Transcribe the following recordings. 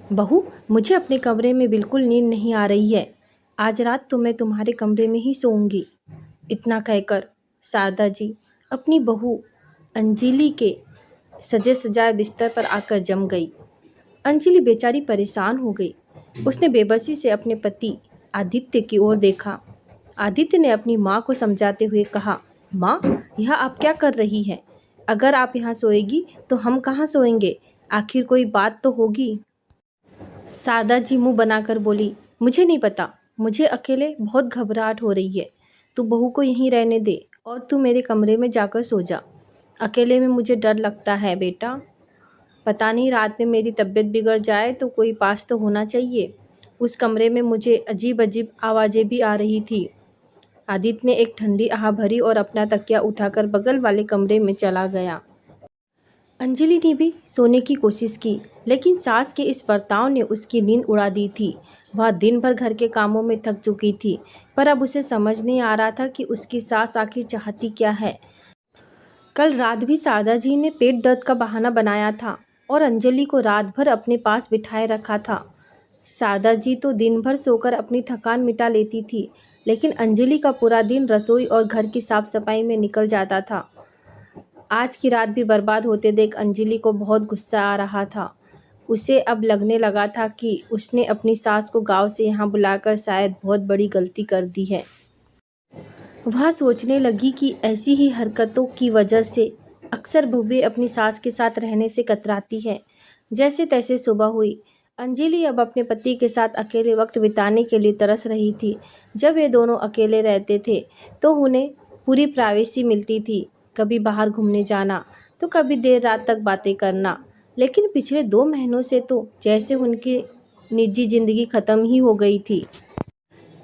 बहू, मुझे अपने कमरे में बिल्कुल नींद नहीं आ रही है। आज रात तो मैं तुम्हारे कमरे में ही सोऊंगी। इतना कहकर शारदा जी अपनी बहू अंजलि के सजे सजाए बिस्तर पर आकर जम गई। अंजलि बेचारी परेशान हो गई। उसने बेबसी से अपने पति आदित्य की ओर देखा। आदित्य ने अपनी माँ को समझाते हुए कहा, माँ, यह आप क्या कर रही हैं? अगर आप यहाँ सोएगी तो हम कहाँ सोएंगे? आखिर कोई बात तो होगी। शारदा जी मुंह बनाकर बोली, मुझे नहीं पता। मुझे अकेले बहुत घबराहट हो रही है। तू बहू को यहीं रहने दे और तू मेरे कमरे में जाकर सो जा। अकेले में मुझे डर लगता है बेटा। पता नहीं रात में मेरी तबीयत बिगड़ जाए तो कोई पास तो होना चाहिए। उस कमरे में मुझे अजीब अजीब आवाज़ें भी आ रही थी। आदित्य ने एक ठंडी आह भरी और अपना तकिया उठाकर बगल वाले कमरे में चला गया। अंजलि ने भी सोने की कोशिश की, लेकिन सास के इस बर्ताव ने उसकी नींद उड़ा दी थी। वह दिन भर घर के कामों में थक चुकी थी, पर अब उसे समझ नहीं आ रहा था कि उसकी सास आखिर चाहती क्या है। कल रात भी शारदा जी ने पेट दर्द का बहाना बनाया था और अंजलि को रात भर अपने पास बिठाए रखा था। शारदा जी तो दिन भर सोकर अपनी थकान मिटा लेती थी, लेकिन अंजलि का पूरा दिन रसोई और घर की साफ सफाई में निकल जाता था। आज की रात भी बर्बाद होते देख अंजलि को बहुत गुस्सा आ रहा था। उसे अब लगने लगा था कि उसने अपनी सास को गांव से यहाँ बुलाकर शायद बहुत बड़ी गलती कर दी है। वह सोचने लगी कि ऐसी ही हरकतों की वजह से अक्सर बहुएं अपनी सास के साथ रहने से कतराती है। जैसे तैसे सुबह हुई। अंजलि अब अपने पति के साथ अकेले वक्त बिताने के लिए तरस रही थी। जब वे दोनों अकेले रहते थे तो उन्हें पूरी प्राइवेसी मिलती थी। कभी बाहर घूमने जाना तो कभी देर रात तक बातें करना। लेकिन पिछले 2 महीनों से तो जैसे उनकी निजी जिंदगी खत्म ही हो गई थी।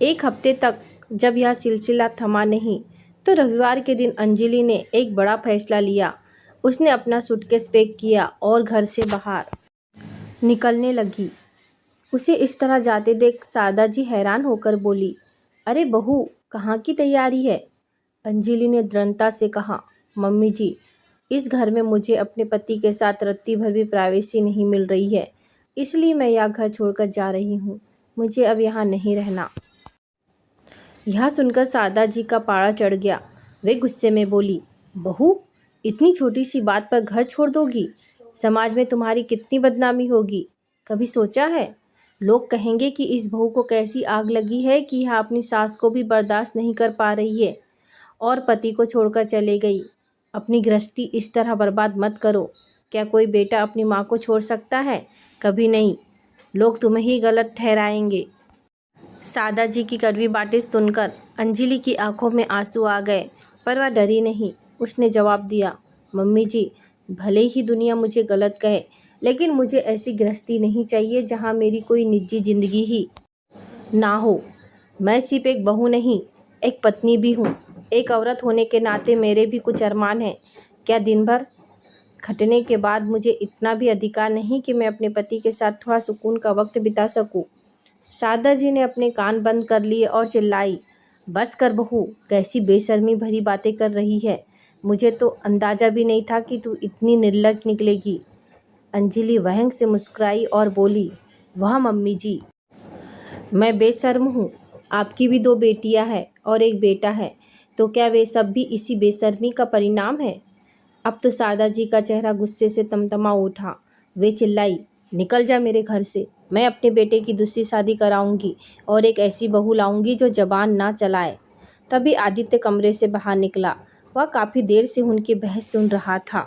एक हफ्ते तक जब यह सिलसिला थमा नहीं, तो रविवार के दिन अंजलि ने एक बड़ा फैसला लिया। उसने अपना सूटकेस पैक किया और घर से बाहर निकलने लगी। उसे इस तरह जाते देख शारदा जी हैरान होकर बोली, अरे बहू, कहाँ की तैयारी है? अंजलि ने दृढ़ता से कहा, मम्मी जी, इस घर में मुझे अपने पति के साथ रत्ती भर भी प्राइवेसी नहीं मिल रही है, इसलिए मैं यह घर छोड़कर जा रही हूँ। मुझे अब यहाँ नहीं रहना। यह सुनकर शारदा जी का पारा चढ़ गया। वे गुस्से में बोली, बहू, इतनी छोटी सी बात पर घर छोड़ दोगी? समाज में तुम्हारी कितनी बदनामी होगी, कभी सोचा है? लोग कहेंगे कि इस बहू को कैसी आग लगी है कि यह अपनी सास को भी बर्दाश्त नहीं कर पा रही है और पति को छोड़कर चले गई। अपनी गृहस्थी इस तरह बर्बाद मत करो। क्या कोई बेटा अपनी माँ को छोड़ सकता है? कभी नहीं। लोग तुम्हें ही गलत ठहराएंगे। शारदा जी की कड़वी बातें सुनकर अंजलि की आंखों में आंसू आ गए, पर वह डरी नहीं। उसने जवाब दिया, मम्मी जी, भले ही दुनिया मुझे गलत कहे, लेकिन मुझे ऐसी गृहस्थी नहीं चाहिए जहाँ मेरी कोई निजी जिंदगी ही ना हो। मैं सिर्फ एक बहू नहीं, एक पत्नी भी हूँ। एक औरत होने के नाते मेरे भी कुछ अरमान हैं। क्या दिन भर खटने के बाद मुझे इतना भी अधिकार नहीं कि मैं अपने पति के साथ थोड़ा सुकून का वक्त बिता सकूं? शारदा जी ने अपने कान बंद कर लिए और चिल्लाई, बस कर बहू, कैसी बेशर्मी भरी बातें कर रही है। मुझे तो अंदाज़ा भी नहीं था कि तू इतनी निर्लज्ज निकलेगी। अंजलि व्यंग से मुस्कुराई और बोली, वाह मम्मी जी, मैं बेशर्म हूँ। आपकी भी 2 बेटियाँ हैं और एक बेटा है, तो क्या वे सब भी इसी बेशर्मी का परिणाम है? अब तो शारदा जी का चेहरा गुस्से से तमतमा उठा। वे चिल्लाई, निकल जा मेरे घर से। मैं अपने बेटे की दूसरी शादी कराऊंगी और एक ऐसी बहू लाऊंगी जो जबान ना चलाए। तभी आदित्य कमरे से बाहर निकला। वह काफ़ी देर से उनकी बहस सुन रहा था।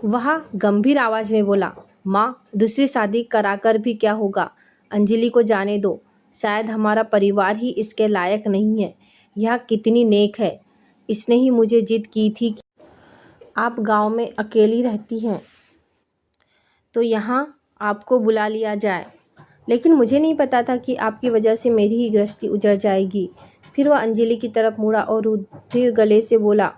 वह गंभीर आवाज़ में बोला, माँ, दूसरी शादी कराकर भी क्या होगा? अंजलि को जाने दो। शायद हमारा परिवार ही इसके लायक नहीं है। यह कितनी नेक है। इसने ही मुझे जिद की थी कि आप गांव में अकेली रहती हैं तो यहाँ आपको बुला लिया जाए, लेकिन मुझे नहीं पता था कि आपकी वजह से मेरी ही गृहस्थी उजड़ जाएगी। फिर वह अंजलि की तरफ मुड़ा और रुद्धे गले से बोला,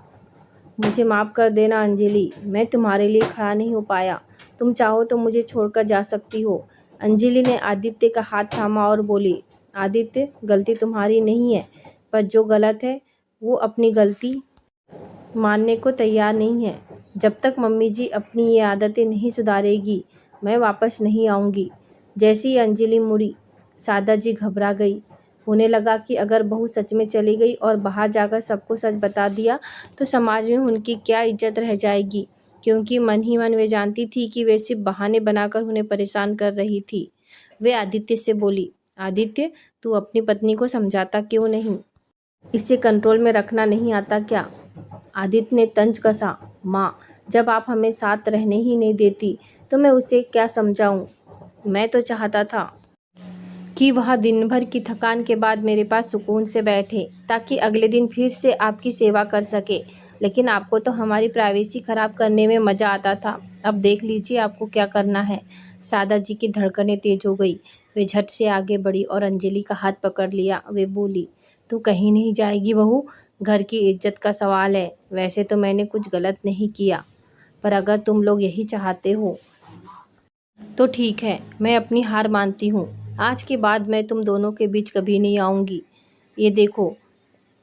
मुझे माफ़ कर देना अंजलि, मैं तुम्हारे लिए खड़ा नहीं हो पाया। तुम चाहो तो मुझे छोड़कर जा सकती हो। अंजलि ने आदित्य का हाथ थामा और बोली, आदित्य, गलती तुम्हारी नहीं है, पर जो गलत है वो अपनी गलती मानने को तैयार नहीं है। जब तक मम्मी जी अपनी ये आदतें नहीं सुधारेगी, मैं वापस नहीं आऊँगी। जैसे ही अंजलि मुड़ी, सादा जी घबरा गई। उन्हें लगा कि अगर बहू सच में चली गई और बाहर जाकर सबको सच बता दिया तो समाज में उनकी क्या इज्जत रह जाएगी, क्योंकि मन ही मन वे जानती थी कि वे सिर्फ बहाने बनाकर उन्हें परेशान कर रही थी। वे आदित्य से बोली, आदित्य, तू अपनी पत्नी को समझाता क्यों नहीं? इसे कंट्रोल में रखना नहीं आता क्या? आदित्य ने तंज कसा, माँ, जब आप हमें साथ रहने ही नहीं देती तो मैं उसे क्या समझाऊं? मैं तो चाहता था कि वह दिन भर की थकान के बाद मेरे पास सुकून से बैठे, ताकि अगले दिन फिर से आपकी सेवा कर सके। लेकिन आपको तो हमारी प्राइवेसी खराब करने में मज़ा आता था। अब देख लीजिए आपको क्या करना है। सादा जी की धड़कनें तेज हो गई। वे झट से आगे बढ़ी और अंजलि का हाथ पकड़ लिया। वे बोली, तू कहीं नहीं जाएगी बहू, घर की इज्जत का सवाल है। वैसे तो मैंने कुछ गलत नहीं किया, पर अगर तुम लोग यही चाहते हो तो ठीक है, मैं अपनी हार मानती हूँ। आज के बाद मैं तुम दोनों के बीच कभी नहीं आऊँगी। ये देखो,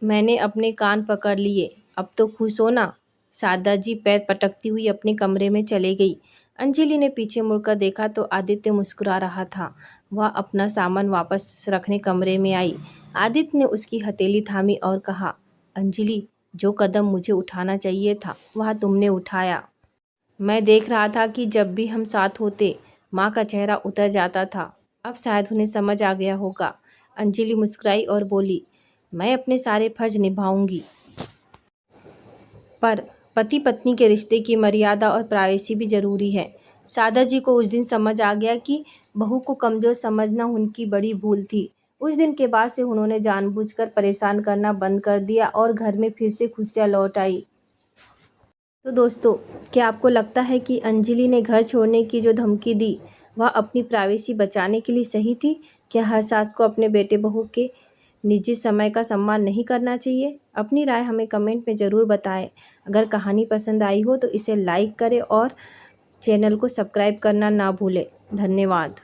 मैंने अपने कान पकड़ लिए। अब तो खुश हो ना? सादा जी पैर पटकती हुई अपने कमरे में चले गई। अंजलि ने पीछे मुड़कर देखा तो आदित्य मुस्कुरा रहा था। वह अपना सामान वापस रखने कमरे में आई। आदित्य ने उसकी हथेली थामी और कहा, अंजलि, जो कदम मुझे उठाना चाहिए था वह तुमने उठाया। मैं देख रहा था कि जब भी हम साथ होते माँ का चेहरा उतर जाता था। अब शायद उन्हें समझ आ गया होगा। अंजलि मुस्कुराई और बोली, मैं अपने सारे फर्ज निभाऊंगी, पर पति पत्नी के रिश्ते की मर्यादा और प्राइवेसी भी ज़रूरी है। सादा जी को उस दिन समझ आ गया कि बहू को कमज़ोर समझना उनकी बड़ी भूल थी। उस दिन के बाद से उन्होंने जानबूझकर परेशान करना बंद कर दिया और घर में फिर से खुशियाँ लौट आई। तो दोस्तों, क्या आपको लगता है कि अंजलि ने घर छोड़ने की जो धमकी दी वह अपनी प्राइवेसी बचाने के लिए सही थी? क्या हर सास को अपने बेटे बहू के निजी समय का सम्मान नहीं करना चाहिए? अपनी राय हमें कमेंट में ज़रूर बताएं। अगर कहानी पसंद आई हो तो इसे लाइक करें और चैनल को सब्सक्राइब करना ना भूलें। धन्यवाद।